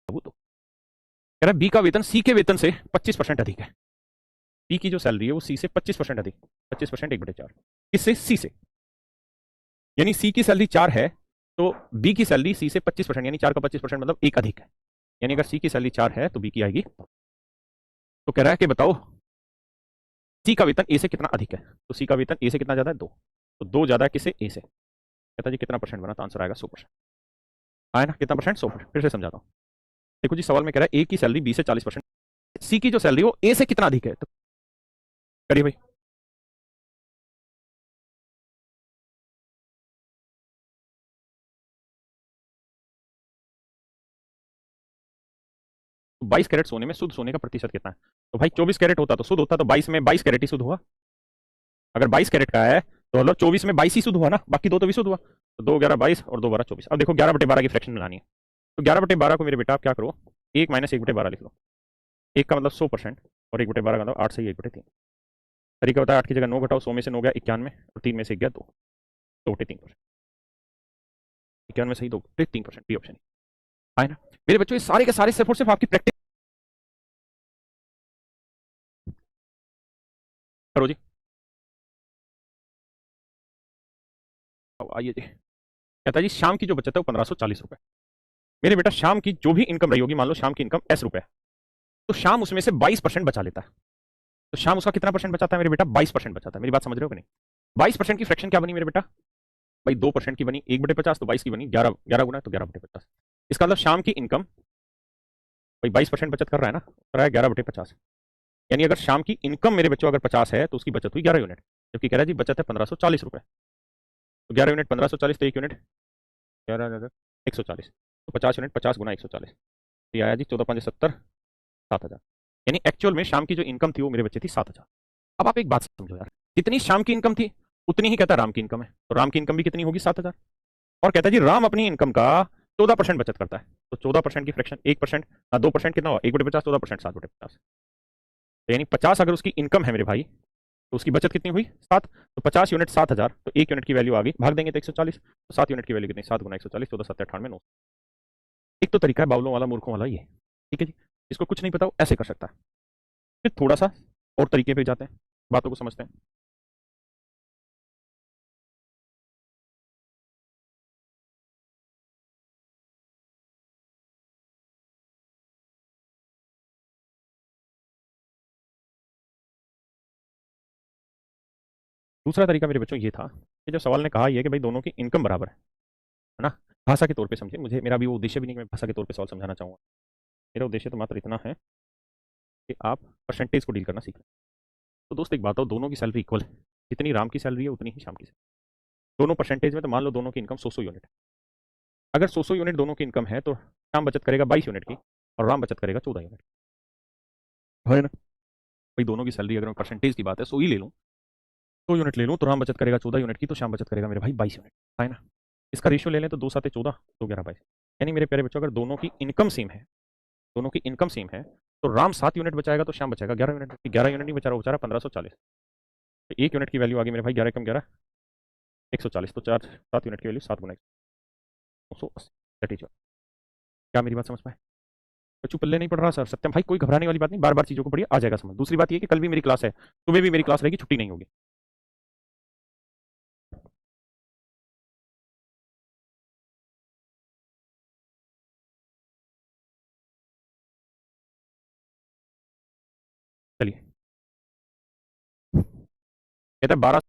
वो तो कह रहा है बी का वेतन सी के वेतन से 25% अधिक है। बी की जो सैलरी है वो सी से 25% अधिक, 25% 1/4 किससे? सी से। यानी सी की सैलरी 4 है तो बी की सैलरी सी से 25%, यानी 4 का 25% मतलब एक अधिक है। यानी अगर सी की सैलरी 4 है तो बी की आएगी। तो कह रहा है कि बताओ सी का वेतन ए से कितना अधिक है। तो सी का वेतन ए से कितना ज्यादा है? 2। तो 2 ज्यादा है किसे? ए से। कहता जी कितना परसेंट बना? तो आंसर आएगा 100%। आया ना? कितना परसेंट? 100%। फिर से समझाता हूँ। देखो जी, सवाल में कह रहा है ए की सैलरी बी से 40%, सी की जो सैलरी वो ए से कितना अधिक है। तो करिए भाई। तो 22 कैरेट सोने में शुद्ध सोने का प्रतिशत कितना है? तो भाई 24 कैरेट होता तो शुद्ध होता, तो 22 में 22 कैरेट ही शुद्ध हुआ। अगर 22 कैरेट का है तो मतलब 24 में 22 ही शुद्ध हुआ ना, बाकी दो तो विशुद्ध हुआ। तो 2 11 22 और 2 12 24। अब देखो 11/12 की फ्रैक्शन बनानी है। तो 11/12 को मेरे बेटा आप क्या करो, 1 - 1/12 लिख लो। एक का मतलब 100% और 1/12 का मतलब 8 से ही 1/3। तरीका बताया, 8 की जगह 9 घटाओ, 100 में से 9 गया 91 और 3 में से 1 गया 2, 2/3%। 91 से ही 2/3%, बी ऑप्शन है ना। मेरे बच्चों ये सारे के सारे सिर्फ और सिर्फ आपकी प्रैक्टिस करो जी। अब आइए जी, कहता है जी शाम की जो बचत है वो 1540 रुपए। मेरे बेटा शाम की जो भी इनकम रही होगी, मान लो शाम की इनकम ₹S, तो शाम उसमें से 22% बचा लेता है। तो शाम उसका कितना परसेंट बचाता है मेरे बेटा? 22% बचाता है। मेरी बात समझ रहे हो कि नहीं? 22% की फ्रैक्शन क्या बनी मेरे बेटा? भाई 2% की बनी 1/50, तो 22 की बनी 11, 11 गुना तो 11/50। इसका मतलब शाम की इनकम, भाई 22% बचत कर रहा है ना, कर रहा है 11/50। यानी अगर शाम की इनकम मेरे बच्चों अगर 50 है तो उसकी बचत हुई 11 यूनिट, जबकि कह रहा है जी बचत है 1540 रुपए। तो 11 यूनिट 1540 तो 1 यूनिट 11 140, तो 50 यूनिट 50 गुना 140, तो ये आया जी 14×5 = 70, 7,000। यानी एक्चुअल में शाम की जो इनकम थी वो मेरे बच्चे थी 7,000। अब आप एक बात समझो यार, जितनी शाम की इनकम थी उतनी ही कहता राम की इनकम है, तो राम की इनकम भी कितनी होगी? 7,000। और कहता है जी राम अपनी इनकम का 14% बचत करता है। तो 14% की फ्रैक्शन 1%, 2% कितना हुआ? 1/50, 14% 7/50। तो यानी 50 अगर उसकी इनकम है मेरे भाई, तो उसकी बचत कितनी हुई? 7। तो 50 यूनिट 7,000, तो 1 यूनिट की वैल्यू आ गई, भाग देंगे तो 140। तो 7 यूनिट की वैल्यू कितनी? 7 गुना 140, 14 7 98 9। एक तो तरीका है बावलों वाला, मूर्खों वाला, ये ठीक है जी। इसको कुछ नहीं पता वो ऐसे कर सकता है। फिर थोड़ा सा और तरीके पे जाते हैं, बातों को समझते हैं। दूसरा तरीका मेरे बच्चों ये था कि जब सवाल ने कहा ये कि भाई दोनों की इनकम बराबर है ना, भाषा के तौर पे समझे, मुझे मेरा भी वो उद्देश्य भी नहीं कि मैं भाषा के तौर पे सवाल समझाना चाहूँगा। मेरा उद्देश्य तो मात्र इतना है कि आप परसेंटेज को डील करना सीख लें। तो दोस्त एक बात हो, दोनों की सैलरी इक्वल है, जितनी राम की सैलरी है उतनी ही शाम की सैलरी। दोनों परसेंटेज में, तो मान लो दोनों की इनकम 100 यूनिट है। अगर 100 यूनिट दोनों की इनकम है तो शाम बचत करेगा 22 यूनिट की और राम बचत करेगा 14 यूनिट। है ना भाई? दोनों की सैलरी अगर मैं परसेंटेज की बात है 100 ही ले लूँ, 100 यूनिट ले लूँ, तो राम बचत करेगा 14 यूनिट की, तो शाम बचत करेगा मेरे भाई 22 यूनिट। है ना? इसका रेशियो ले लें तो 2 7 14, 2 11 22। यानी मेरे प्यारे बच्चों अगर दोनों की इनकम सेम है, दोनों की इनकम सेम है, तो राम 7 यूनिट बचाएगा तो श्याम बचाएगा 11 यूनिट। 11 यूनिट नहीं बचा रहा, वो बचा रहा 1540। तो 1 यूनिट की वैल्यू आ गई मेरे भाई 11 × 11 140। तो 7 यूनिट की वैल्यू 7 गुना 100, 280। क्या मेरी बात समझ पाए? बच्चों पल्ले नहीं पड़ रहा सर सत्यम भाई, कोई घबराने वाली बात नहीं, बार बार चीजों को पढ़िए, आ जाएगा समझ। दूसरी बात ये कि कल भी मेरी क्लास है, सुबह भी मेरी क्लास रहेगी, छुट्टी नहीं होगी। चलिए, कहता है 12